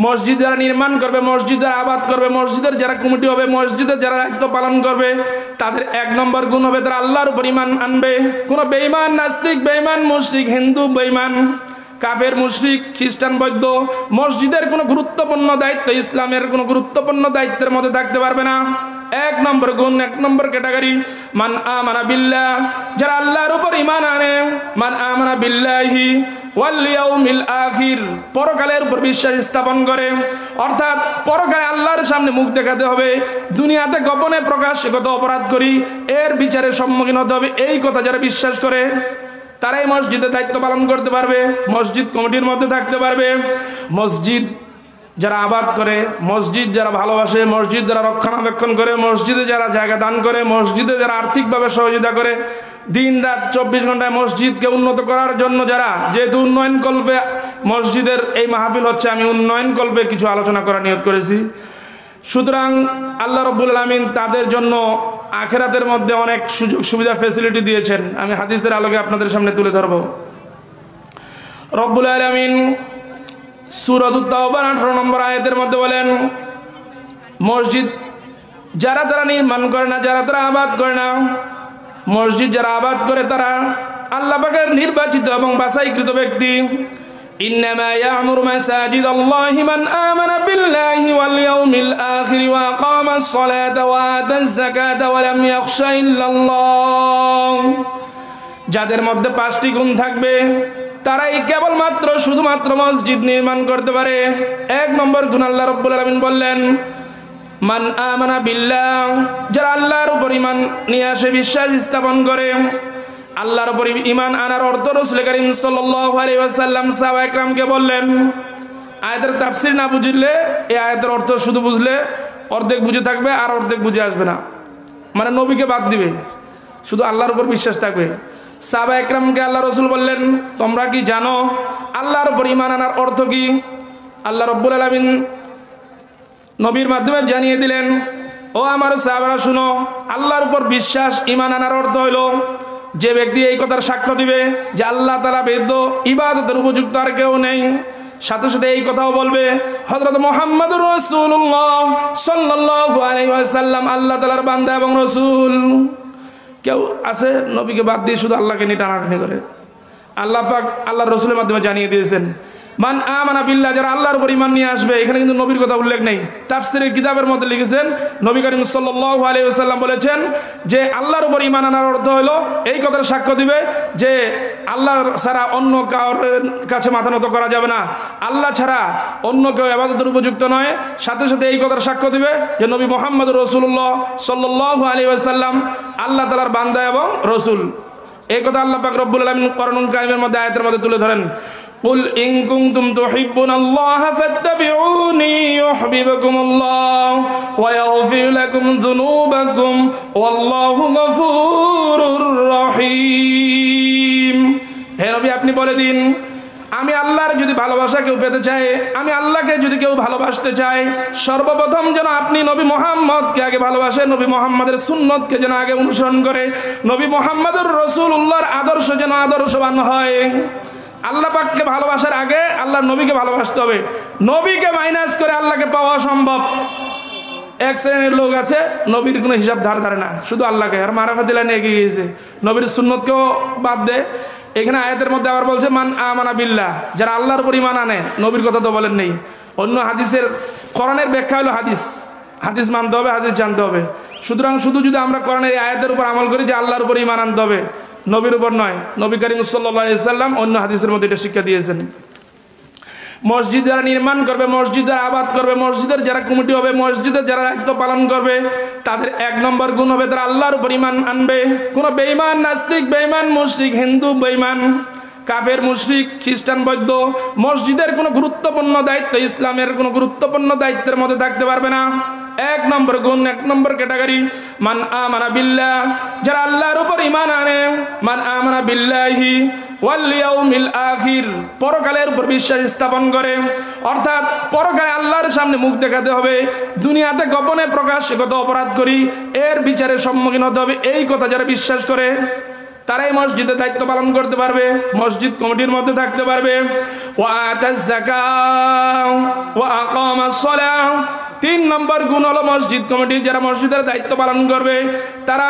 মসজিদ যারা নির্মাণ করবে, মসজিদ যারা আবাদ করবে, মসজিদের যারা কমিটি হবে, মসজিদের যারা দায়িত্ব পালন করবে, তাদের 1 নম্বর গুণ হবে তারা আল্লাহর উপর ঈমান আনবে। কোনো বেঈমান নাস্তিক, বেঈমান মুশরিক, হিন্দু বেঈমান, কাফের, মুশরিক, খ্রিস্টান, বৌদ্ধ মসজিদের কোনো গুরুত্বপূর্ণ দায়িত্ব, ইসলামের কোনো গুরুত্বপূর্ণ দায়িত্বের মধ্যে থাকতে পারবে না। 1 নম্বর গুণ, 1 নম্বর ক্যাটাগরি, মান আমানা বিল্লাহ, যারা আল্লাহর উপর ঈমান আনে, মান আমানা বিল্লাহি ওয়াল ইয়াউমিল আখির, পরকালের উপর বিশ্বাস স্থাপন করে। অর্থাৎ পরকালে আল্লাহর সামনে মুখ দেখাতে হবে, দুনিয়াতে গোপনে প্রকাশ্যে কত অপরাধ করি এর বিচারের সম্মুখীন হতে হবে, এই কথা যারা বিশ্বাস করে তারাই মসজিদে দায়িত্ব পালন করতে পারবে, মসজিদ কমিটির মধ্যে থাকতে পারবে। মসজিদ যারা আবাদ করে, মসজিদ যারা ভালোবাসে, মসজিদ যারা রক্ষণাবেক্ষণ করে, মসজিদে যারা জায়গা দান করে, মসজিদে যারা আর্থিকভাবে সহযোগিতা করে, দিন রাত 24 ঘন্টায় মসজিদকে উন্নত করার জন্য যারা, যেহেতু উন্নয়ন কল্পে মসজিদের এই মাহফিল হচ্ছে, আমি উন্নয়ন কল্পে কিছু আলোচনা করার নিয়ত করেছি। সুতরাং আল্লাহ রাব্বুল আলামিন তাদের জন্য আখিরাতের মধ্যে অনেক সুযোগ সুবিধা ফ্যাসিলিটি দিয়েছেন, আমি হাদিসের আলোকে আপনাদের সামনে তুলে ধরব। রব্বুল আলামিন সূরাতুত তাওবার 18 নম্বর আয়াতের মধ্যে বলেন, মসজিদ যারা তারা নির্মাণ করে না, যারা তারা আবাদ করে না, মসজিদ যারা আবাদ করে তারা আল্লাহ পাকের নির্বাচিত এবং বাছাইকৃত ব্যক্তি। ইন্নামা ইয়ামুরু মাসাজিদাল্লাহি মান আমানা বিল্লাহি ওয়াল ইয়াউমিল আখির ওয়া আকামাস সালাতা ওয়া আতাজ যাকাতা ওয়া লাম ইয়াখশা ইল্লাল্লাহ, যাদের মধ্যে 5টি গুণ থাকবে তারাই কেবলমাত্র শুধুমাত্র মসজিদ নির্মাণ করতে পারে। 1 নম্বর গুণ আল্লাহ রাব্বুল আলামিন বললেন, মান আমানা বিল্লাহ, যারা আল্লাহর উপর ঈমান নিয়ে আসে, বিশ্বাস স্থাপন করে। আল্লাহর উপর ঈমান আনার অর্থ রাসূল কারীম সাল্লাল্লাহু আলাইহি ওয়াসাল্লাম সাহাবা একরামকে বললেন, আয়াতের তাফসীর না বুঝলে, এই আয়াতের অর্থ শুধু বুঝলে অর্ধেক বুঝে থাকবে আর অর্ধেক বুঝে আসবে না, মানে নবীকে বাদ দিবে, শুধু আল্লাহর উপর বিশ্বাস থাকবে। সাহাবা একরামকে আল্লাহ রাসূল বললেন, তোমরা কি জানো আল্লাহর উপর ঈমান আনার অর্থ কি? আল্লাহ রাব্বুল আলামিন নবীর মাধ্যমে জানিয়ে দিলেন, ও আমার সাহাবারা শুনো, আল্লাহর উপর বিশ্বাস ঈমান আনার অর্থ হলো যে ব্যক্তি এই কথার সাক্ষ্য দিবে যে আল্লাহ তাআলা ব্যতীত ইবাদতের উপযুক্ত আর কেউ নেই, সাথে সাথে এই কথাও বলবে হযরত মুহাম্মদুর রাসূলুল্লাহ সাল্লাল্লাহু আলাইহি ওয়াসাল্লাম আল্লাহ তাআলার বান্দা এবং রাসূল। কেউ আছে নবীকে বাদ দিয়ে শুধু আল্লাহকে নিয়ে টানাটানি করে? আল্লাহ পাক আল্লাহর রাসূলের মাধ্যমে জানিয়ে দিয়েছেন, মান আমানা বিল্লাহ, যারা আল্লাহর উপর ঈমান নিয়ে আসবে। এখানে কিন্তু নবীর কথা উল্লেখ নেই। তাফসীরের কিতাবের মধ্যে লিখেছেন, নবী করিম সাল্লাল্লাহু আলাইহি ওয়াসাল্লাম বলেছেন যে আল্লাহর উপর ঈমান আনার অর্থ হলো এই কথার সাক্ষ্য দিবে যে আল্লাহ ছাড়া অন্য কারোর কাছে মাথা নত করা যাবে না, আল্লাহ ছাড়া অন্য কেউ ইবাদতের উপযুক্ত নয়। সাথে সাথে এই কথার সাক্ষ্য দিবে যে নবী মুহাম্মদুর রাসূলুল্লাহ সাল্লাল্লাহু আলাইহি ওয়াসাল্লাম আল্লাহ তাআলার বান্দা এবং রাসূল। এই কথা আল্লাহ পাক রব্বুল আলামিন কোরআনুল কারীমের মধ্যে আয়াতের মধ্যে তুলে ধরেন, কুল ইন কুনতুম তুহিব্বুনাল্লাহ ফাত্তাবিউনি ইউহিব্বুকুমুল্লাহ ওয়া ইয়াগফির লাকুম যুনুবাকুম ওয়াল্লাহু গফুরুর রহিম। হে নবী, আপনি বলে দিন, আমি আল্লাহর যদি ভালোবাসা কেউ পেতে চায়, আমি আল্লাহকে যদি কেউ ভালোবাসতে চায়, সর্বপ্রথম যেন আপনি নবী মুহাম্মদকে আগে ভালোবাসেন, নবী মুহাম্মদের সুন্নতকে যেন আগে অনুসরণ করে, নবী মুহাম্মদুর রাসূলুল্লাহর আদর্শ যেন আদর্শবান হয়। আল্লাহ পাককে ভালোবাসার আগে আল্লাহর নবীকে ভালোবাসতে হবে। নবীকে মাইনাস করে আল্লাহকে পাওয়া সম্ভব। এক শ্রেণীর লোক আছে নবীর কোনো হিসাব ধারে না, শুধু আল্লাহকে আর মারাফাতিল লাইনে এগিয়ে গিয়েছে, নবীর সুন্নতকেও বাদ দেয়। এখানে আয়াতের মধ্যে আবার বলছে মান আমানা বিল্লাহ, যারা আল্লাহর উপর ঈমান আনে, নবীর কথা তো বলেন নেই। অন্য হাদিসের কোরআনের ব্যাখ্যা হলো হাদিস, হাদিস মানতে হবে, হাদিস জানতে হবে। সুতরাং শুধু যদি আমরা কোরআনের এই আয়াতের উপর আমল করি যে আল্লাহর উপর ঈমান আনতে হবে, নবীর উপর নয়, নবী করিম সাল্লাল্লাহু আলাইহি ওয়াসাল্লাম অন্য হাদিসের মধ্যে এটা শিক্ষা দিয়েছেন। মসজিদ যারা নির্মাণ করবে, মসজিদ যারা আবাদ করবে, মসজিদের যারা কমিটি হবে, মসজিদের যারা দায়িত্ব পালন করবে, তাদের 1 নম্বর গুণ হবে তারা আল্লাহর উপর ঈমান আনবে। কোনো বেঈমান নাস্তিক, বেঈমান মুশরিক, হিন্দু বেঈমান, কাফের, মুশরিক, খ্রিস্টান, বৌদ্ধ মসজিদের কোনো গুরুত্বপূর্ণ দায়িত্ব, ইসলামের কোনো গুরুত্বপূর্ণ দায়িত্বের মধ্যে থাকতে পারবে না। 1 নম্বর গুণ, 1 নম্বর ক্যাটাগরি, মান আমানা বিল্লাহ, যারা আল্লাহর উপর ঈমান আনে, মান আমানা বিল্লাহি ওয়াল ইয়াউমিল আখির, পরকালের উপর বিশ্বাস স্থাপন করে। অর্থাৎ পরকালে আল্লাহর সামনে মুখ দেখাতে হবে, দুনিয়াতে গোপনে প্রকাশ্যে কত অপরাধ করি এর বিচারের সম্মুখীন হতে হবে, এই কথা যারা বিশ্বাস করে তারাই মসজিদে দায়িত্ব পালন করতে পারবে, মসজিদ কমিটির মধ্যে থাকতে পারবে। ওয়া আতাজ যাকাত, ওয়া আকামাস সালাহ। 3 নম্বর গুণ হলো মসজিদ কমিটি যারা মসজিদের দায়িত্ব পালন করবে তারা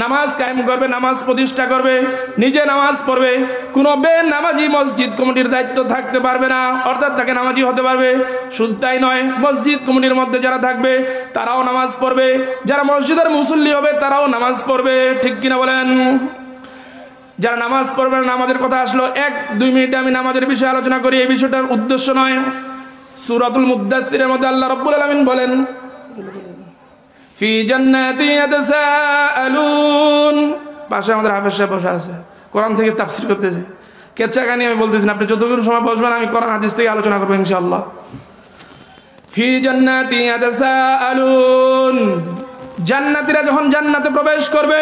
নামাজ কায়েম করবে, নামাজ প্রতিষ্ঠা করবে, নিজে নামাজ পড়বে। কোনো বেনামাজি মসজিদ কমিটির দায়িত্ব থাকতে পারবে না, অর্থাৎ তাকে নামাজি হতে পারবে। শুধু তাই নয়, মসজিদ কমিটির মধ্যে যারা থাকবে তারাও নামাজ পড়বে, যারা মসজিদের মুসল্লি হবে তারাও নামাজ পড়বে। ঠিক কিনা বলেন? যারা নামাজ পড়বে না, নামাজের কথা আসলো, 1-2 মিনিটে আমি নামাজের বিষয়ে আলোচনা করি, এই বিষয়টার উদ্দেশ্য নয়। সূরাতুল মুদ্দাসসিরের মধ্যে আল্লাহ রাব্বুল আলামিন বলেন ফি জান্নাতি ইয়াতাসাআলুন। পাশে আমাদের হাফেজ সাহেব বসে আছে, কোরআন থেকে তাফসীর করতেছে। কেচ্ছা কাহিনী আমি বলতেছি না, আপনি যতক্ষণ সময় বসবেন আমি কোরআন হাদিস থেকে আলোচনা করবো ইনশাআল্লাহ। ফি জান্নাতি ইয়াতাসাআলুন। জান্নাতীরা যখন জান্নাতে প্রবেশ করবে,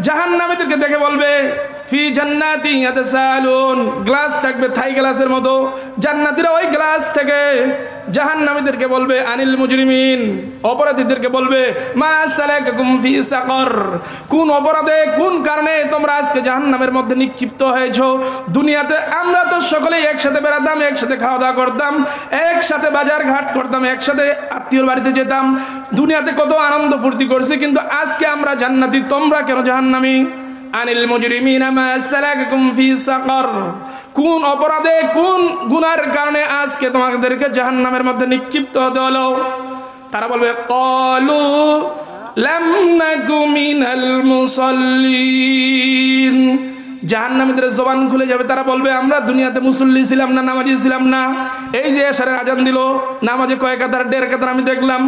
জাহান্নামীদেরকে দেখে বলবে ফি জান্নাতি ইয়াতাসাআলুন। গ্লাস থাকবে থাই গ্লাসের মতো, জান্নাতীরা ওই গ্লাস থেকে জাহান্নামীদেরকে বলবে আনিল মুজরিমিন, অপরাধীদেরকে বলবে মা সালাকাকুম ফি সাকর। কোন অপরাধে, কোন কারণে তোমরা আজকে জাহান্নামের মধ্যে নিক্ষিপ্ত হয়েছো? দুনিয়াতে আমরা তো সকলেই একসাথে বেড়াতাম, একসাথে খাওয়া দাওয়া করতাম, একসাথে বাজার ঘাট করতাম, একসাথে আত্মীয়র বাড়িতে যেতাম, দুনিয়াতে কত আনন্দ ফুর্তি করছি, কিন্তু আজকে আমরা জান্নাতি, তোমরা কেন জাহান্নামী? আনিল মুজরিমিনা মা সালাকাকুম ফি সাকর। কোন অপরাধে, কোন গুনার কারণে আজকে তোমাদেরকে জাহান্নামের মধ্যে নিক্ষিপ্ত হতে হলো? তারা বলবে ক্বালু লাম নাকু মিনাল মুসাল্লিন। জাহান্নামীদের জবান খুলে যাবে, তারা বলবে আমরা দুনিয়াতে মুসল্লি ছিলাম না, নামাজি ছিলাম না। এই যে এশারের আজান দিল, নামাজে কয় কাতার, 1.5 কাতার আমি দেখলাম।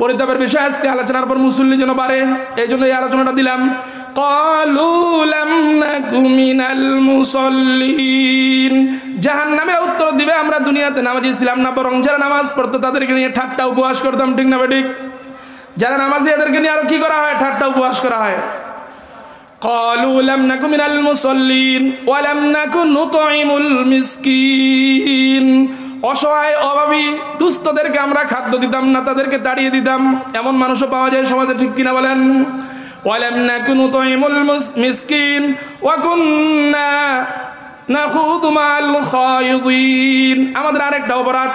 পরিতাপের বিষয়, আজকে আলোচনার পর মুসল্লি যেন বাড়ে, এই জন্য এই আলোচনাটা দিলাম। ক্বালু লাম নাকু মিনাল মুসাল্লিন। জাহান্নামীরা উত্তর দিবে আমরা দুনিয়াতে নামাজি ছিলাম না, বরং যারা নামাজ পড়তো তাদেরকে নিয়ে ঠাট্টা উপহাস করতাম। ঠিক না বেঠিক? যারা নামাজি এদেরকে নিয়ে আরো কি করা হয়? ঠাট্টা উপহাস করা হয়। ক্বালু লাম নাকু মিনাল মুসাল্লিন ওয়া লাম নাকু নুতঈমুল মিসকিন। অসহায়, অভাবী, দুস্থদেরকে আমরা খাদ্য দিতাম না, তাদেরকে তাড়িয়ে দিতাম। এমন মানুষও পাওয়া যায় সমাজে। ঠিক কিনা বলেন? ওয়ালাম নাকু নুতঈমুল মিসকিন ওয়া কুন্না নাখুদু মাল খায়িদিন। আমাদের আরেকটা অপরাধ,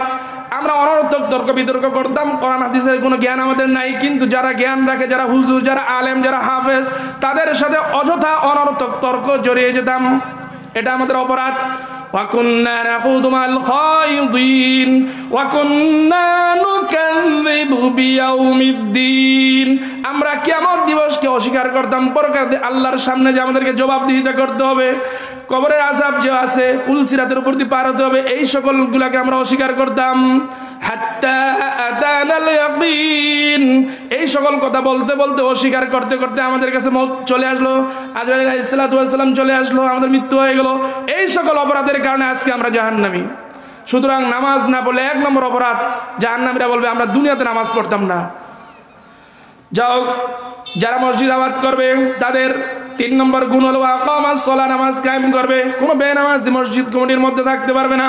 আমরা অনর্থক তর্ক বিতর্ক করতাম, কোরআন হাদিসের কোনো জ্ঞান আমাদের নাই, কিন্তু যারা জ্ঞান রাখে, যারা হুজুর, যারা আলেম, যারা হাফেজ, তাদের সাথে অযথা অনর্থক তর্ক জড়িয়ে যেতাম। এটা আমাদের অপরাধ। وَكُنَّا نَخُوضُ مَعَ الْخَائِضِينَ وَكُنَّا نُكَذِّبُ بِيَوْمِ الدِّينِ। আমরা কিয়ামত দিবসকে অস্বীকার করতাম, পরকালে আল্লাহর সামনে যে আমাদেরকে জবাবদিহিতা করতে হবে, কবরের আযাব যে আছে, পুলসিরাতের উপর দিয়ে পার হতে হবে, এই সকলগুলোকে আমরা অস্বীকার করতাম। হাত্তা আতানাল ইয়াকিন। এই সকল কথা বলতে বলতে, অস্বীকার করতে করতে আমাদের কাছে মওত চলে আসলো, আজরাইল আলাইহিস সালাতু ওয়াস সালাম চলে আসলো, আমাদের মৃত্যু হয়ে গেল। এই সকল অপরাধের কারণে আজকে আমরা জাহান্নামী। সুতরাং নামাজ না পড়লে 1 নম্বর অপরাধ, জাহান্নামীরা বলবে আমরা দুনিয়াতে নামাজ পড়তাম না। যাও, যারা মসজিদ আবাদ করবে তাদের 3 নম্বর গুণ হলো আকামাস সালাহ, নামাজ কায়েম করবে। কোনো বেনামাজি মসজিদ কমিটির মধ্যে থাকতে পারবে না,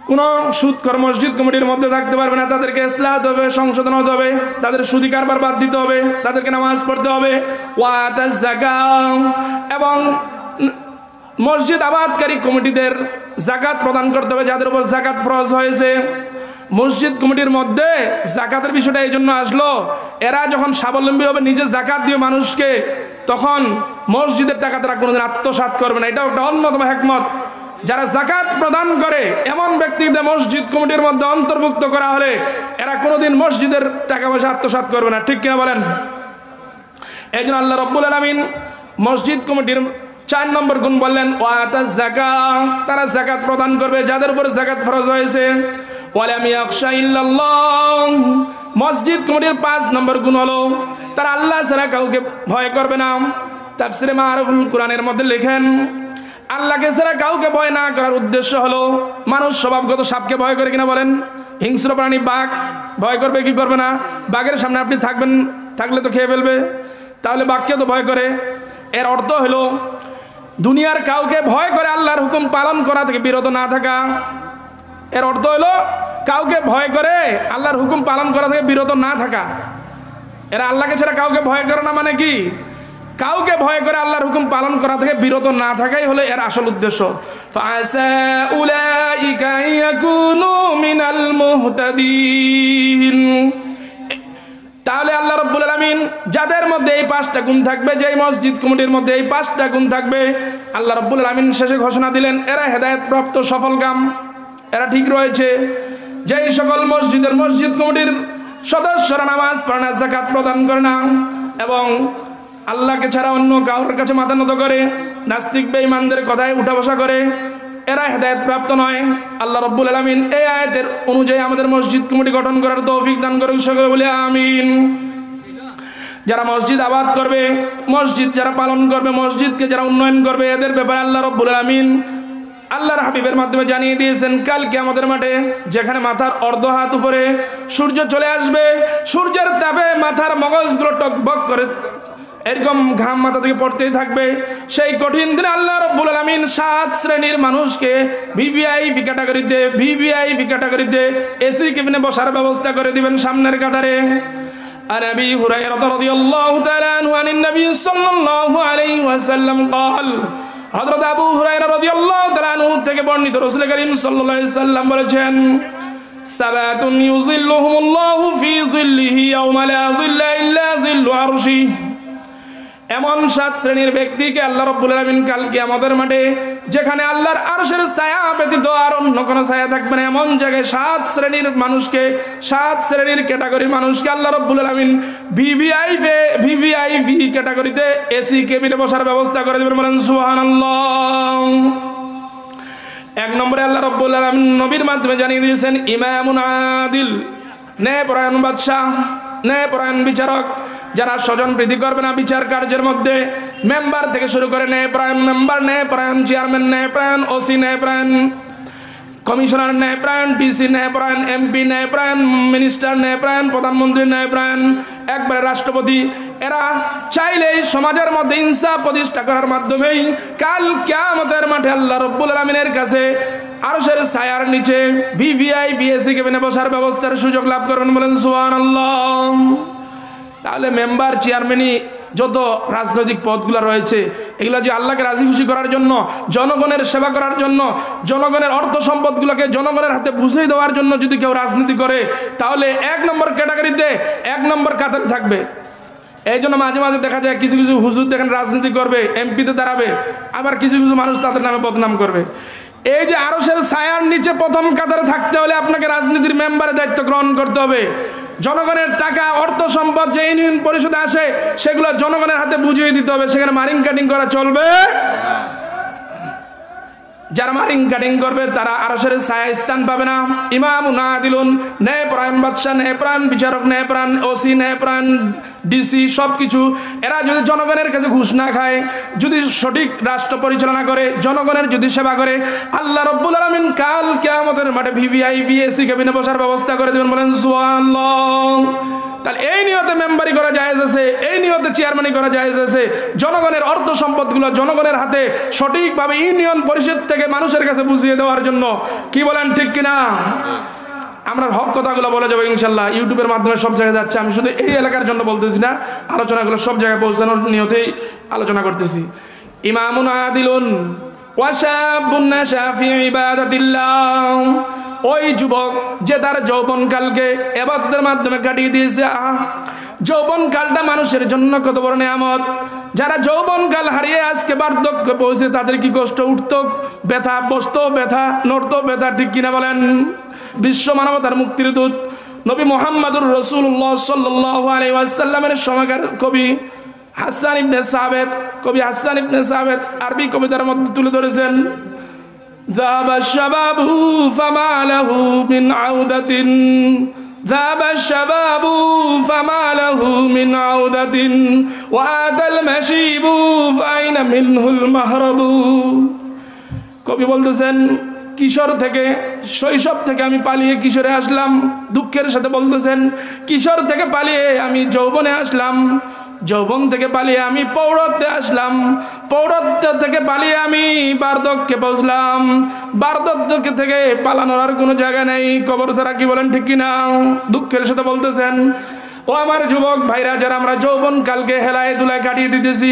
কোনো সুদখোর মসজিদ কমিটির মধ্যে থাকতে পারবে না। তাদেরকে ইসলাহ হতে হবে, সংশোধন হতে হবে, তাদের সুদি কারবার বাদ দিতে হবে, তাদেরকে নামাজ পড়তে হবে। ওয়া আতাজ যাকাত, এবং মসজিদ আবাদকারী কমিটিদের যাকাত প্রদান করতে হবে, যাদের উপর যাকাত ফরজ হয়েছে। মসজিদ কমিটির মধ্যে যাকাতের বিষয়টা এই জন্য আসলো, এরা যখন স্বাবলম্বী হবে, নিজে যাকাত দিয়ে মানুষকে, তখন মসজিদের টাকা তারা কোনোদিন আত্মসাৎ করবে না। এটাও একটা অন্যতম হিকমত। যারা যাকাত প্রদান করে এমন ব্যক্তিদের মসজিদ কমিটির মধ্যে অন্তর্ভুক্ত করা হলে এরা কোনোদিন মসজিদের টাকা পয়সা আত্মসাৎ করবে না। ঠিক কিনা বলেন? এই জন্য আল্লাহ রাব্বুল আলামিন মসজিদ কমিটির 4 নম্বর গুণ বললেন ওয়া আতাজ যাকাত, তারা যাকাত প্রদান করবে যাদের উপর যাকাত ফরজ হয়েছে। ওয়ালাম ইয়াখশা ইল্লাল্লাহ, মসজিদ কমিটির 5 নম্বর গুণ হলো তারা আল্লাহ ছাড়া কাউকে ভয় করবে না। তাফসীরে মারুফুল কোরআনের মধ্যে লেখেন, আল্লাহকে ছাড়া কাউকে ভয় না করার উদ্দেশ্য হলো, মানুষ স্বভাবগত সাপকে ভয় করে কিনা বলেন? হিংস্র প্রাণী বাঘ ভয় করবে কি করবে না? বাঘের সামনে আপনি থাকলে তো খেয়ে ফেলবে, তাহলে বাঘকে তো ভয় করে। এর অর্থ হলো দুনিয়ার কাউকে ভয় করে আল্লাহর হুকুম পালন করা থেকে বিরত না থাকা। এর অর্থ হলো কাউকে ভয় করে আল্লাহর হুকুম পালন করা থেকে বিরত না থাকা। এরা আল্লাহকে ছাড়া কাউকে ভয় করে না, মানে কি? কাউকে ভয় করে আল্লাহর হুকুম পালন করা থেকে বিরত না থাকাই হলো এর আসল উদ্দেশ্য। ফাসা উলাইকা ইয়াকুনু মিনাল মুহতাদিন। তাহলে আল্লাহ রাব্বুল আলামিন যাদের মধ্যে এই 5টা গুণ থাকবে, যেই মসজিদ কমিটির মধ্যে এই 5টা গুণ থাকবে, আল্লাহ রাব্বুল আলামিন শেষে ঘোষণা দিলেন এরা হেদায়েত প্রাপ্ত সফলকাম, এরা ঠিক রয়েছে। যেই সকল মসজিদের মসজিদ কমিটির সদস্যরা নামাজ পড়ে না, যাকাত প্রদান করে না এবং আল্লাহকে ছাড়া অন্য কারোর কাছে মাথা নত করে, নাস্তিক বেঈমানদের কথায় উঠা বসা করে, এরা হেদায়েত প্রাপ্ত নয়। আল্লাহ রাব্বুল আলামিন এই আয়াতের অনুযায়ী আমাদের মসজিদ কমিটি গঠন করার তৌফিক দান করুন, সকলে বলি আমিন। যারা মসজিদ আবাদ করবে, মসজিদ যারা পালন করবে, মসজিদকে যারা উন্নয়ন করবে, এদের ব্যাপারে আল্লাহ রাব্বুল আলামিন আল্লাহর হাবিবের মাধ্যমে জানিয়ে দিয়েছেন কাল কিয়ামতের মাঠে যেখানে মাথার অর্ধ হাত উপরে সূর্য চলে আসবে, সূর্যের তাপে মাথার মগজগুলো টকবক করে এরকম ঘাম মাথা থেকে পড়তেই থাকবে। সেই কঠিন দিনে আল্লাহ রাব্বুল আলামিন 7 শ্রেণীর মানুষকে ভিভিআইপি ক্যাটাগরিতে এসি কেবিনে বসার ব্যবস্থা করে দিবেন সামনের কাতারে। عن أبي هريرة رضي الله تعالى عنه عن النبي صلى الله عليه وسلم قال হযরত আবু হুরায়রা রাদিয়াল্লাহু তাআলা আনহু থেকে বর্ণিত রাসূল করিম সাল্লাল্লাহু আলাইহি সাল্লাম বলেছেন সাবাতুন ইউযিল্লুহুমুল্লাহু ফি যিল্লিহি ইয়াওমা লা যিল্লা ইল্লা যিল্লু আরশি। এমন 7 শ্রেণীর ব্যক্তিকে আল্লাহ রাব্বুল আলামিন কাল কিয়ামতের মাঠে যেখানে আল্লাহর আরশের ছায়া ব্যতীত আর অন্য কোনো ছায়া থাকবে না, এমন জায়গায় 7 শ্রেণীর মানুষকে, 7 শ্রেণীর ক্যাটাগরির মানুষকে আল্লাহ রাব্বুল আলামিন ভিভিআইপি ক্যাটাগরিতে এসি কেবিনে বসার ব্যবস্থা করে দেবেন, বলেন সুবহানাল্লাহ। 1 নম্বরে আল্লাহ রাব্বুল আলামিন নবীর মাধ্যমে জানিয়ে দিয়েছেন ইমামুন আদিল, ন্যায়পরায়ণ বাদশা, ন্যায়পরায়ণ বিচারক, যারা স্বজন প্রীতি করবে না বিচার কার্যের মধ্যে, মেম্বার থেকে শুরু করে ন্যায়পরায়ণ মেম্বার, ন্যায়পরায়ণ চেয়ারম্যান, ন্যায়পরায়ণ ওসি, ন্যায়পরায়ণ কমিশনার, ন্যায়পরায়ণ ডিসি, ন্যায়পরায়ণ এমপি, ন্যায়পরায়ণ মিনিস্টার, ন্যায়পরায়ণ প্রধানমন্ত্রী, ন্যায়পরায়ণ একবারে রাষ্ট্রপতি, এরা চাইলেই সমাজের মধ্যে ইনসাফ প্রতিষ্ঠা করার মাধ্যমেই কাল কিয়ামতের মাঠে আল্লাহ রাব্বুল আলামিনের কাছে আরশের ছায়ার নিচে ভিভিআইপি এসি কেবিনে বসার ব্যবস্থার সুযোগ লাভ করবেন, বলেন সুবহানাল্লাহ। তাহলে মেম্বার, চেয়ারম্যানই যত রাজনৈতিক পদগুলো রয়েছে এগুলো যে আল্লাহকে রাজি খুশি করার জন্য, জনগণের সেবা করার জন্য, জনগণের অর্থ সম্পদগুলোকে জনগণের হাতে বুঝিয়ে দেওয়ার জন্য যদি কেউ রাজনীতি করে তাহলে 1 নম্বর ক্যাটাগরিতে 1 নম্বর কাতারে থাকবে। এই জন্য মাঝে মাঝে দেখা যায় কিছু কিছু হুজুর দেখেন রাজনীতি করবে, এমপিতে দাঁড়াবে, আবার কিছু কিছু মানুষ তাদের নামে বদনাম করবে। এই যে আরশের ছায়ার নিচে প্রথম কাতারে থাকতে হলে আপনাকে রাজনীতির মেম্বারের দায়িত্ব গ্রহণ করতে হবে। জনগণের টাকা, অর্থ সম্পদ যে ইউনিয়ন পরিষদে আসে সেগুলো জনগণের হাতে বুঝিয়ে দিতে হবে, সেখানে মারিং কাটিং করা চলবে। যারা মারিং কাটিং করবে তারা আরশের ছায়ায় স্থান পাবে না। ইমামুন আদিলুন, ন্যায়পরায়ণ বাদশা, ন্যায়পরায়ণ বিচারক, ন্যায়পরায়ণ ওসি, ন্যায়পরায়ণ ডিসি, সবকিছু এরা যদি জনগণের কাছে ঘুষ না খায়, যদি সঠিক রাষ্ট্র পরিচালনা করে, জনগণের যদি সেবা করে, আল্লাহ রাব্বুল আলামিন কাল কিয়ামতের মাঠে ভিভিআইপি এসি কেবিনে বসার ব্যবস্থা করে দেবেন, বলেন সুবহানাল্লাহ। তাহলে এই নিয়তে মেম্বারি করা জায়েজ আছে, এই নিয়তে চেয়ারম্যানি করা জায়েজ আছে। জনগণের অর্থ সম্পদগুলো জনগণের হাতে সঠিকভাবে ইউনিয়ন পরিষদ থেকে মানুষের কাছে বুঝিয়ে দেওয়ার জন্য, কি বলেন ঠিক কিনা? আমরা হক কথাগুলো বলে যাবো ইনশাল্লাহ, ইউটিউবের মাধ্যমে সব জায়গায় যাচ্ছে। আমি শুধু এই এলাকার জন্য বলতেছি না, আলোচনাগুলো সব জায়গায় পৌঁছানোর নিয়তেই আলোচনা করতেছি। ইমামুন আদিলুন ওয়া শাবুন নাশা ফি ইবাদাতিল্লাহ, ওই যুবক যে তার যৌবনকালকে ইবাদতের মাধ্যমে কাটিয়ে দিয়েছে। যৌবনকালটা মানুষের জন্য কত বড় নিয়ামত। যারা যৌবনকাল হারিয়ে আজকে বার্ধক্যে পৌঁছে তাদের কি কষ্ট, উঠতো ব্যথা, বসতো ব্যথা, নড়তো ব্যথা, ঠিক কিনা বলেন? বিশ্ব মানবতার মুক্তির দূত নবী মুহাম্মদুর রাসূলুল্লাহ সাল্লাল্লাহু আলাইহি ওয়াসাল্লামের সময়কার কবি হাসান ইবনে সাবিত, কবি হাসান ইবনে সাবিত আরবি কবিতার মধ্যে তুলে ধরেছেন যাবা শাবাবু ফামা লাহু মিন আউদাতিন, ذهب الشباب فما له من عودة وأتى المشيب فأين منه المهرب। কবি বলতেছেন কিশোর থেকে, শৈশব থেকে আমি পালিয়ে কিশোরে আসলাম, দুঃখের সাথে বলতেছেন কিশোর থেকে পালিয়ে আমি যৌবনে আসলাম, যৌবন থেকে পালিয়ে আমি পৌরত্বে আসলাম, পৌরত্ব থেকে পালিয়ে আমি বার্ধক্যে পৌঁছলাম, বার্ধক্য থেকে পালানোর আর কোনো জায়গা নেই, কবর ছাড়া, কি বলেন ঠিক কিনা? দুঃখের সাথে বলতেছেন ও আমার যুবক ভাইরা, যারা আমরা যৌবন কালকে হেলায় দুলায় কাটিয়ে দিতেছি,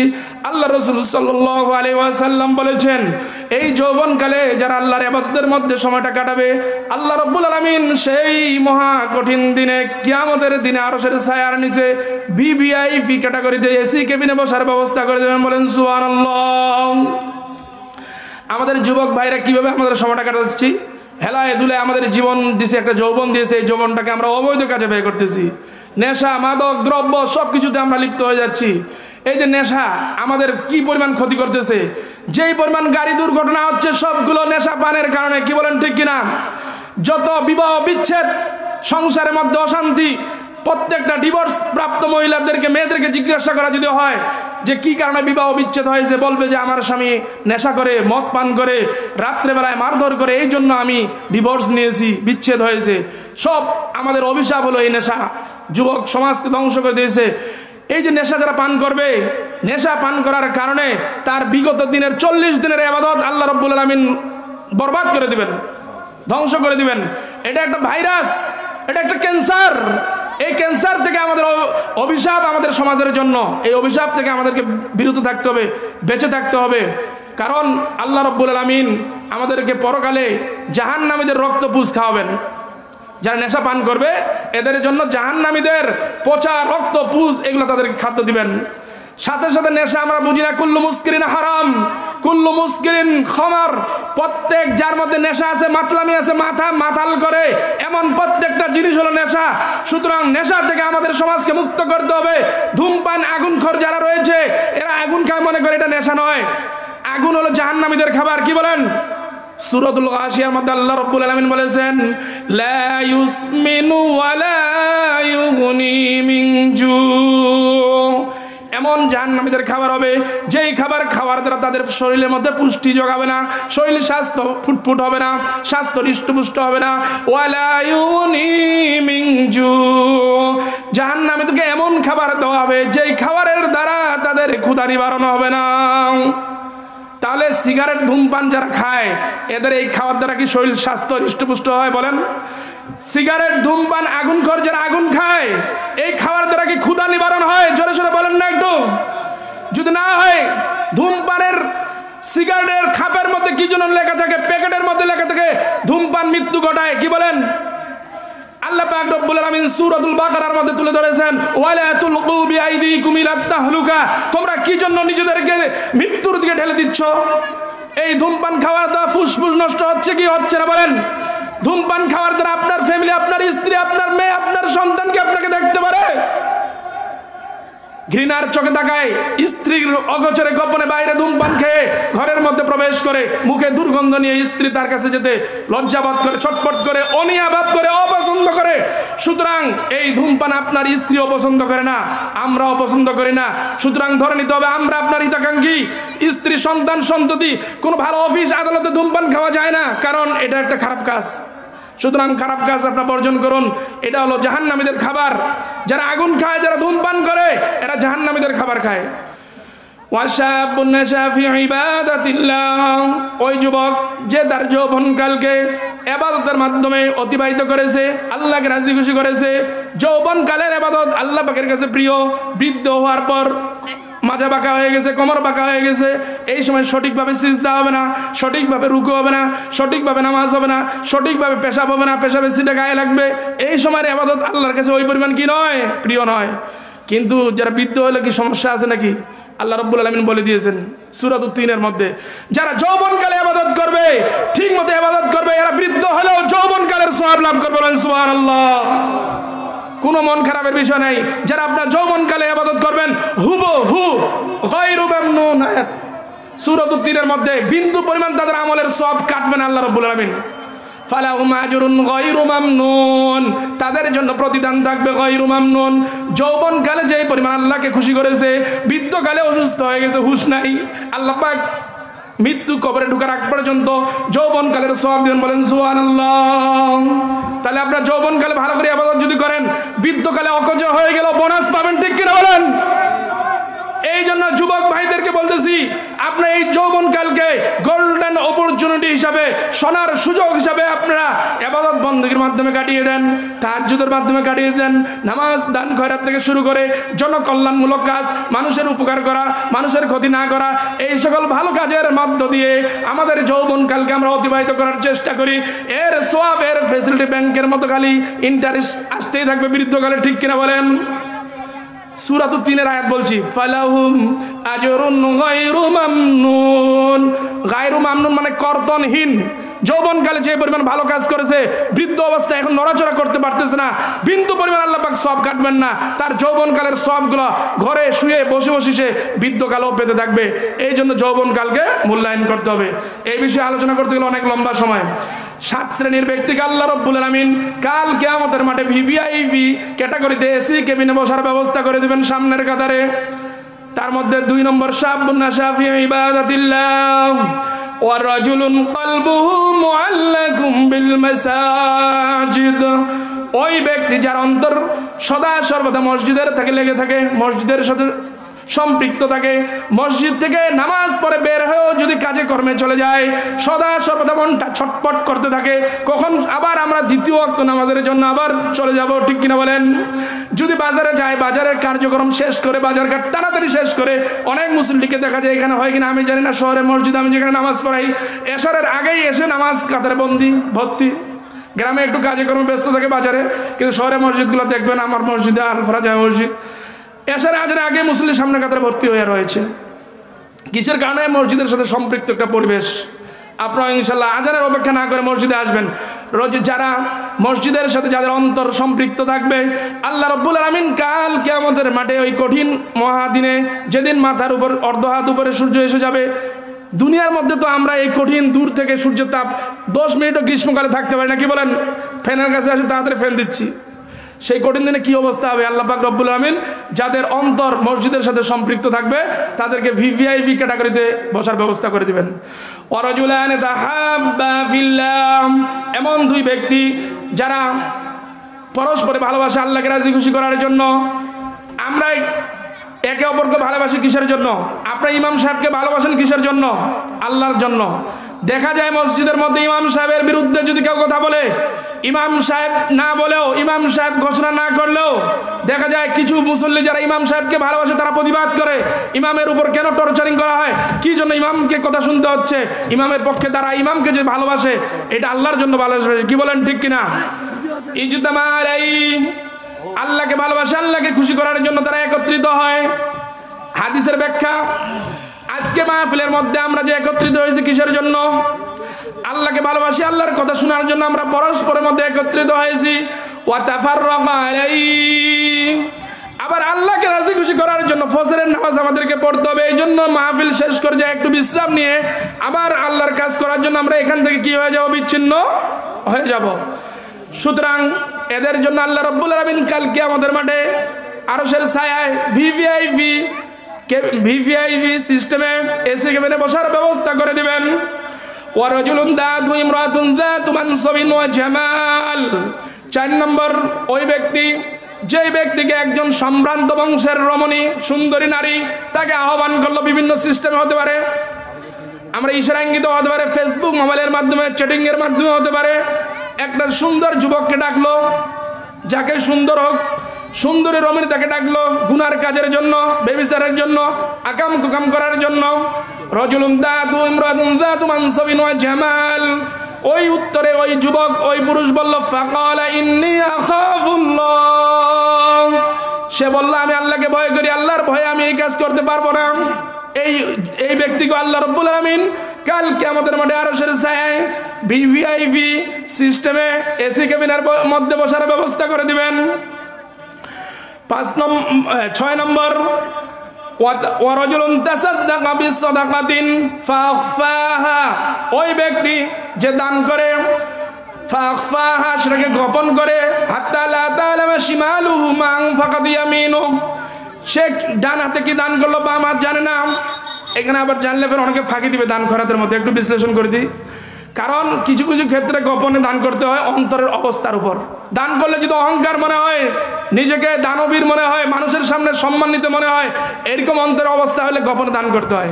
আল্লাহ রাসূল সাল্লাল্লাহু আলাইহি ওয়াসাল্লাম বলেছেন এই যৌবন কালে যারা আল্লাহর ইবাদতের মধ্যে সময়টা কাটাবে, আল্লাহ রাব্বুল আলামিন সেই মহা কঠিন দিনে কিয়ামতের দিনে আরশের ছায়ার নিচে ভিভিআইপি ক্যাটাগরিতে এসি কেবিনে বসার ব্যবস্থা করে দেবেন। বলেন সুবহানাল্লাহ। আমাদের যুবক ভাইরা কিভাবে আমাদের সময়টা কাটাচ্ছি? হেলায় দুলে আমাদের জীবন দিয়েছে, একটা যৌবন দিয়েছে, এই যৌবনটাকে আমরা অবৈধ কাজে ব্যয় করতেছি। নেশা, মাদক দ্রব্য সব কিছুতে আমরা লিপ্ত হয়ে যাচ্ছি। এই যে নেশা আমাদের কি পরিমাণ ক্ষতি করতেছে, যেই পরিমাণ গাড়ি দুর্ঘটনা হচ্ছে সবগুলো নেশা পানের কারণে। কি বলেন ঠিক কিনা? যত বিবাহ বিচ্ছেদ, সংসারের মধ্যে অশান্তি, প্রত্যেকটা ডিভোর্স প্রাপ্ত মহিলাদেরকে, মেয়েদেরকে জিজ্ঞাসা করা যদি হয় যে কি কারণে বিবাহ বিচ্ছেদ হয়েছে, বলবে যে আমার স্বামী নেশা করে, মদ পান করে, রাত্রেবেলায় মারধর করে, এই জন্য আমি ডিভোর্স নিয়েছি, বিচ্ছেদ হয়েছে। সব আমাদের অভিশাপ হলো এই নেশা, যুবক সমাজকে ধ্বংস করে দিয়েছে। এই যে নেশা যারা পান করবে, নেশা পান করার কারণে তার বিগত দিনের 40 দিনের ইবাদত আল্লাহ রাব্বুল আলামিন বরবাদ করে দিবেন, ধ্বংস করে দিবেন। এটা একটা ভাইরাস, এটা একটা ক্যান্সার। এই ক্যান্সার থেকে আমাদের অভিশাপ আমাদের সমাজের জন্য। এই অভিশাপ থেকে আমাদেরকে বিরত থাকতে হবে, বেঁচে থাকতে হবে। কারণ আল্লাহ রাব্বুল আলামিন আমাদেরকে পরকালে জাহান্নামীদের রক্ত পুষ খাওয়াবেন। যারা নেশা পান করবে এদের জন্য জাহান্নামীদের পচা রক্ত পুষ এগুলো তাদেরকে খাদ্য দিবেন। সাথে সাথে নেশা আমরা বুঝি না, কুল্লু মুস্কিরিন হারাম, কুল্লু মুস্কিরিন খামার। প্রত্যেক যার মধ্যে নেশা আছে, মাতলামি আছে, মাথা মাতাল করে, এমন প্রত্যেকটা জিনিস হলো নেশা। সুতরাং নেশা থেকে আমাদের সমাজকে মুক্ত করতে হবে। ধূমপান, আগুনখোর যারা রয়েছে এরা আগুন খায় মনে করে এটা নেশা নয়, আগুন হলো জাহান্নামীদের খাবার। কি বলেন? সূরাতুল গাশিয়ার মধ্যে আল্লাহ রাব্বুল আলামিন বলেছেন লা ইউসমিনু ওয়া লা ইউগনি মিন জু। এমন জাহান্নামীদের খাবার হবে যেই খাবার খাওয়ার দ্বারা তাদের শরীরের মধ্যে পুষ্টি যোগাবে না, শরীর স্বাস্থ্য ফুটফুট হবে না, স্বাস্থ্য হৃষ্টপুষ্ট হবে না। ওয়ালা ইউগনি মিন জু, জাহান্নামীদেরকে এমন খাবার দেওয়া হবে যেই খাবারের দ্বারা তাদের ক্ষুধা নিবারণ হবে না। তাহলে সিগারেট, ধূমপান যারা খায় এদের এই খাওয়ার দ্বারা কি শরীর স্বাস্থ্য হৃষ্টপুষ্ট হয়? বলেন। সিগারেট, ধূমপান, আগুনখোর যারা আগুন খায় এই খাওয়ার দ্বারা কি ক্ষুধা নিবারণ হয়? জোরে জোরে বলেন না একটু। যদি না হয়, ধূমপানের সিগারেটের খাপের মধ্যে কি জন্য লেখা থাকে, প্যাকেটের মধ্যে লেখা থাকে ধূমপান মৃত্যু ঘটায়। কি বলেন? আল্লাহ পাক রব্বুল আলামিন সূরাতুল বাকারার মধ্যে তুলে ধরেছেন ওয়ালা তুলকু বিআইদিকুম ইলাত তাহলুকা, তোমরা কি জন্য নিজেদেরকে মৃত্যুর দিকে ঠেলে দিচ্ছ? এই ধূমপান খাওয়ার দ্বারা ফুসফুস নষ্ট হচ্ছে কি হচ্ছে না? বলেন। ধূমপান খাওয়ার দ্বারা আপনার ফ্যামিলি, আপনার স্ত্রী, আপনার মেয়ে, আপনার সন্তানকে আপনাকে দেখতে পারে, ঘৃণার চোখে তাকায়। স্ত্রীর অগোচরে গোপনে বাইরে ধূমপান খেয়ে ঘরের মধ্যে প্রবেশ করে মুখে দুর্গন্ধ নিয়ে স্ত্রী তার কাছে যেতে লজ্জাবোধ করে, ছটফট করে, অনীহা ভাব করে, অপছন্দ করে। সুতরাং এই ধূমপান আপনার স্ত্রী অপছন্দ করে না, আমরাও পছন্দ করি না। সুতরাং ধরে নিতে হবে আমরা আপনার হিতাকাঙ্ক্ষী। স্ত্রী, সন্তান, সন্ততি, কোনো ভালো অফিস আদালতে ধূমপান খাওয়া যায় না, কারণ এটা একটা খারাপ কাজ। সুতরাং খারাপ কাজ আপনারা বর্জন করুন। এটা হলো জাহান্নামীদের খাবার। যারা আগুন খায়, যারা ধূমপান করে, এরা জাহান্নামীদের খাবার খায়। ওয়াশাবুন নাশা ফি ইবাদাতিল্লাহ, ওই যুবক যে তার যৌবনকালকে ইবাদতের মাধ্যমে অতিবাহিত করেছে, আল্লাহকে রাজি খুশি করেছে। যৌবনকালের ইবাদত আল্লাহ পাকের কাছে প্রিয়। বৃদ্ধ হওয়ার পর মাজা বাঁকা হয়ে গেছে, কোমর বাঁকা হয়ে গেছে, এই সময় সঠিকভাবে সিজদা হবে না, সঠিকভাবে রুকু হবে না, সঠিকভাবে নামাজ হবে না, সঠিকভাবে পেশাব হবে না, পেশাবে সিটে গায়ে লাগবে। এই সময়ের ইবাদত আল্লাহর কাছে ওই পরিমাণ কি নয়, প্রিয় নয়। কিন্তু যারা বৃদ্ধ হলে কি সমস্যা আছে নাকি? আল্লাহ রাব্বুল আলামিন বলে দিয়েছেন সূরাতুত তিনের মধ্যে, যারা যৌবনকালে ইবাদত করবে, ঠিক মতো ইবাদত করবে, এরা বৃদ্ধ হলেও যৌবনকালের সওয়াব লাভ করবে। সুবহানাল্লাহ। কোনো মন খারাপের বিষয় নাই। যারা আপনার যৌবনকালে ইবাদত করবেন হুবহু গায়রু মামনুন, সূরাতুত তিনের মধ্যে বিন্দু পরিমাণ তাদের আমলের সওয়াব কাটবেন আল্লাহ রাব্বুল আলামিন। ফালাহুম আজরুন গায়রু মামনুন, তাদের জন্য প্রতিদান থাকবে গায়রু মামনুন। যৌবনকালে যেই পরিমাণ আল্লাহকে খুশি করেছে, বৃদ্ধকালে অসুস্থ হয়ে গেছে, হুঁশ নাই, আল্লাহ পাক মৃত্যু কবরে ঢোকার আগ পর্যন্ত যৌবনকালের সওয়াব দিবেন। বলেন সুবহানাল্লাহ। তাহলে আপনার যৌবনকালে ভালো করে ইবাদত যদি করেন, বৃদ্ধকালে অকজ হয়ে গেল বোনাস পাবেন, ঠিক কিনা বলেন? এই জন্য যুবক ভাইদেরকে বলতেছি, আপনার এই যৌবনকালকে গোল্ডেন অপরচুনিটি হিসাবে, সোনার সুযোগ হিসাবে আপনারা ইবাদত বন্দেগীর মাধ্যমে কাটিয়ে দেন, তাহাজ্জুদের মাধ্যমে কাটিয়ে দেন। নামাজ, দান, খয়রাত থেকে শুরু করে জনকল্যাণমূলক কাজ, মানুষের উপকার করা, মানুষের ক্ষতি না করা, এই সকল ভালো কাজের মধ্য দিয়ে আমাদের যৌবনকালকে আমরা অতিবাহিত করার চেষ্টা করি। এর সোয়াব, এর ফ্যাসিলিটি ব্যাংকের মতো খালি ইন্টারেস্ট আসতেই থাকবে বৃদ্ধকালে, ঠিক কিনা বলেন? সূরা 3 আয়াত বলছি, ফালাহুম আজরুন গায়রু মামনুন। গায়রু মামনুন মানে কর্তনহীন। যৌবনকালে যে পরিমাণ ভালো কাজ করেছে, বৃদ্ধ অবস্থায় এখন নড়াচড়া করতে পারতেছে না, বিন্দু পরিমাণ আল্লাহ পাক সওয়াব কাটবেন না। তার যৌবনকালের সওয়াবগুলো ঘরে শুয়ে বসে বসে সে বৃদ্ধকালেও পেতে থাকবে। এই জন্য যৌবনকালকে মূল্যায়ন করতে হবে। এই বিষয়ে আলোচনা করতে গেলে অনেক লম্বা সময়। 7 শ্রেণীর ব্যক্তিকে আল্লাহ রাব্বুল আলামিন কাল কিয়ামতের মাঠে ভিভিআইপি ক্যাটাগরিতে এসি কেবিনে বসার ব্যবস্থা করে দিবেন সামনের কাতারে। তার মধ্যে 2 নম্বর, শাবুন নাশা ফি ইবাদাতিল্লাহ ওয়া রাজুলুন কলবুহু মুআল্লাকুম বিল মাসাজিদ। ওই ব্যক্তি যার অন্তর সদা সর্বদা মসজিদের থেকে লেগে থাকে, মসজিদের সাথে সম্পৃক্ত থাকে, মসজিদ থেকে নামাজ পড়ে বের হয়েও যদি কাজে কর্মে চলে যায়, সদা সর্বদা মনটা ছটপট করতে থাকে, কখন আবার আমরা দ্বিতীয় ওয়াক্ত নামাজের জন্য আবার চলে যাব, ঠিক কিনা বলেন? যদি বাজারে যায়, বাজারের কার্যক্রম শেষ করে, বাজারঘাট তাড়াতাড়ি শেষ করে, অনেক মুসল্লিকে দেখা যায়, এখানে হয় কিনা আমি জানি না, শহরে মসজিদ আমি যেখানে নামাজ পড়াই, এশারের আগেই এসে নামাজ কাতারে ভর্তি। গ্রামে একটু কাজে কর্মে ব্যস্ত থাকে বাজারে, কিন্তু শহরে মসজিদগুলো দেখবেন, আমার মসজিদে আল ফরাজা মসজিদ, এশার আজানের আগে মুসল্লির সামনে কাতারে ভর্তি হয়ে রয়েছে। কিসের কারণে? মসজিদের সাথে সম্পৃক্ত একটা পরিবেশ। আপনারা ইনশাল্লাহ আজানের অপেক্ষা না করে মসজিদে আসবেন। রোজ যারা মসজিদের সাথে যাদের অন্তর সম্পৃক্ত থাকবে, আল্লাহ রাব্বুল আলামিন কাল কিয়ামতের মাঠে ওই কঠিন মহাদিনে, যেদিন মাথার উপর অর্ধ হাত উপরে সূর্য এসে যাবে। দুনিয়ার মধ্যে তো আমরা এই কঠিন দূর থেকে সূর্যের তাপ 10 মিনিটও গ্রীষ্মকালে থাকতে পারি না, কি বলেন? ফ্যানের কাছে আসে তাড়াতাড়ি ফ্যান দিচ্ছি। সেই কঠিন দিনে কি অবস্থা হবে? আল্লাহ পাক রব্বুল আলামিন যাদের অন্তর মসজিদের সাথে সম্পৃক্ত থাকবে তাদেরকে ভিভিআইপি ক্যাটাগরিতে বসার ব্যবস্থা করে দিবেন। ওয়ারাজুলান তাহাব্বা ফিল্লাহ, এমন 2 ব্যক্তি যারা পরস্পরে ভালোবাসে আল্লাহকে রাজি খুশি করার জন্য। আমরা একে অপরকে ভালোবাসি কিসের জন্য? আপনারা ইমাম সাহেবকে ভালোবাসেন কিসের জন্য? আল্লাহর জন্য। দেখা যায় মসজিদের মধ্যে ইমাম সাহেবের বিরুদ্ধে যদি কেউ কথা বলে, ইমাম সাহেব না বলেও, ইমাম সাহেব ঘোষণা না করলেও দেখা যায় কিছু মুসল্লি যারা ইমাম সাহেবকে ভালোবাসে তারা প্রতিবাদ করে, ইমামের উপর কেন টর্চারিং করা হয়, কি জন্য ইমামকে কথা শুনতে হচ্ছে, ইমামের পক্ষে তারা ইমামকে যে ভালোবাসে এটা আল্লাহর জন্য ভালোবাসে, কি বলেন ঠিক কিনা? ইজতামা আলাইহি, আল্লাহকে ভালোবাসে, আল্লাহকে খুশি করার জন্য তারা একত্রিত হয়। হাদিসের ব্যাখ্যা, আজকে মাহফিলের মধ্যে আমরা যে একত্রিত হয়েছি কিসের জন্য? আল্লাহকে ভালোবাসি, আল্লাহর কথা শোনার জন্য আমরা পরস্পরের মধ্যে একত্রিত হয়েছি। ওয়া তাফাররাকা আলাইহি, আবার আল্লাহকে রাজি খুশি করার জন্য ফজরের নামাজ আমাদেরকে পড়তে হবে। এই জন্য মাহফিল শেষ করে যায় একটু বিশ্রাম নিয়ে আবার আল্লাহর কাজ করার জন্য আমরা এখান থেকে কি হয়ে যাব? বিচ্ছিন্ন হয়ে যাব। সুতরাং এদের জন্য আল্লাহ রাব্বুল আলামিন কাল কিয়ামতের মাঠে আরশের ছায়ায় ভিভিআইপি সিস্টেমে এসি কেবিনে বসার ব্যবস্থা করে দিবেন। ওয়ারাজুলুন দাতু ইমরাতুন দাতু মানসাবিন ওয়া জামাল, 4 নম্বর, ওই ব্যক্তি যেই ব্যক্তিকে একজন সম্ভ্রান্ত বংশের রমণী সুন্দরী নারী তাকে আহ্বান করলো, বিভিন্ন সিস্টেমে হতে পারে, আমরা ইশারা ইঙ্গিত হতে পারে, ফেসবুক মোবাইলের মাধ্যমে, চ্যাটিং এর মাধ্যমে হতে পারে। একটা সুন্দর যুবককে ডাকলো, যাকে সুন্দর হোক, সুন্দরী রমণী তাকে ডাকলো গুনার কাজের জন্য, ব্যভিচারের জন্য, আকাম কুকাম করার জন্য। রাজুলুন দাতু ইমরাতুন দাতু মানসাবিন ওয়া জামাল, ওই উত্তরে ওই যুবক, ওই পুরুষ বলল, ফাকালা ইন্নী আখাফুল্লাহ, সে বলল আমি আল্লাহকে ভয় করি, আল্লাহর ভয়ে আমি এই কাজ করতে পারবো না। এই ব্যক্তিকে আল্লাহ রাব্বুল আলামিন কাল কিয়ামতের মাঠে আরশের ছায়ায় ভিভিআইপি সিস্টেমে এসি কেবিনের মধ্যে বসার ব্যবস্থা করে দিবেন। 6 নম্বর, ওয়ারাজুলুন তাসাদদাকা বিসাদাকাতিন ফাখফাহা, ওই ব্যক্তি যে দান করে, ফাখফাহা সেটাকে গোপন করে, হাত্তা লা তা'লামা শিমালুহু মা আনফাকাত ইয়ামিনুহু, সে ডান হাতে কি দান করলো বাম হাত জানে না। এখানে আবার জানলে ফের অনেকে ফাঁকি দিবে দান খরাতের মধ্যে, একটু বিশ্লেষণ করে দিই। কারণ কিছু কিছু ক্ষেত্রে গোপনে দান করতে হয় অন্তরের অবস্থার উপর। দান করলে যদি অহংকার মনে হয়, নিজেকে দানবীর মনে হয়, মানুষের সামনে সম্মানিত মনে হয়, এরকম অন্তরের অবস্থা হলে গোপনে দান করতে হয়।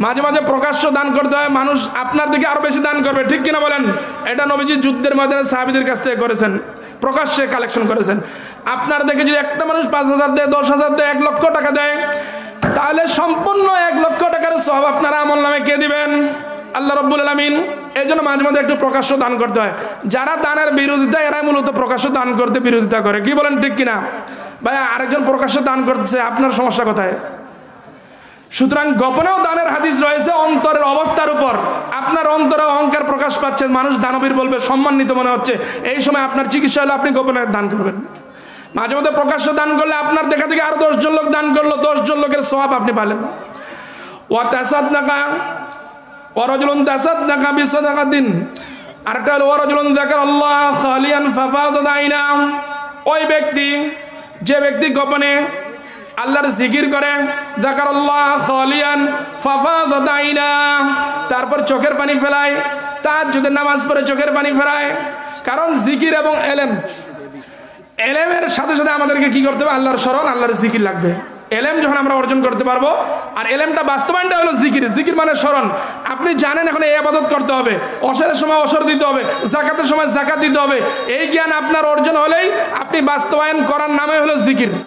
মাঝে মাঝে প্রকাশ্য দান করতে হয়, মানুষ আপনার দিকে আরো বেশি দান করবে, ঠিক কিনা বলেন? এটা নবীজি যুদ্ধের ময়দানে সাহাবীদের কাছ থেকে করেছেন, প্রকাশ্যে কালেকশন করেছেন। আপনার দেখে যদি একটা মানুষ 5,000 দেয়, 10,000 দেয়, 1 লক্ষ টাকা দেয়, তাহলে সম্পূর্ণ 1 লক্ষ টাকার সওয়াব আপনার আমলনামে কে দিবেন? আল্লাহ রাব্বুল আলামিন। এই জন্য মাঝে মাঝে একটু প্রকাশ্য দান করতে হয়। যারা দানের বিরোধিতা, এরাই মূলত প্রকাশ্য দান করতে বিরোধিতা করে, কি বলেন ঠিক কিনা? ভাই আরেকজন প্রকাশ্য দান করছে, আপনার সমস্যা কোথায়? সুতরাং গোপনেও দানের হাদিস রয়েছে অন্তরের অবস্থার উপর। আপনার অন্তরে অহংকার প্রকাশ পাচ্ছে, মানুষ দানবীর বলবে, সম্মানিত মনে হচ্ছে, এই সময় আপনার চিকিৎসা হলে আপনি গোপনে দান করবেন। মাঝে মধ্যে প্রকাশ্য দান করলে আপনার দেখা থেকে আরো 10 জন লোক দান করলো, 10 জন লোকের সওয়াব আপনি পাবেন। ওয়া তাসাদদাকা ওয়া রাজুলুন তাসাদদাকা বিসাদাকাতিন, আরেকটা হলো ওয়া রাজুলুন যাকারাল্লাহ খালিয়ান ফাফাদাত আইনা। ওই ব্যক্তি, যে ব্যক্তি গোপনে আল্লাহর জিকির করে, যাকারাল্লাহ খালিয়ান ফাফাদাত আইনা, তারপর চোখের পানি ফেলায়, তাহাজ্জুদের নামাজ পড়ে চোখের পানি ফেলায়। কারণ জিকির এবং এলেমের সাথে সাথে আমাদেরকে কি করতে হবে? আল্লাহর স্মরণ, আল্লাহর জিকির লাগবে। এলেম যখন আমরা অর্জন করতে পারবো, আর এলেমটা বাস্তবায়নটা হলো জিকির। জিকির মানে স্মরণ। আপনি জানেন এখন এই ইবাদত করতে হবে, অসরের সময় অসর দিতে হবে, যাকাতের সময় যাকাত দিতে হবে, এই জ্ঞান আপনার অর্জন হলেই আপনি বাস্তবায়ন করার নামে হলো জিকির।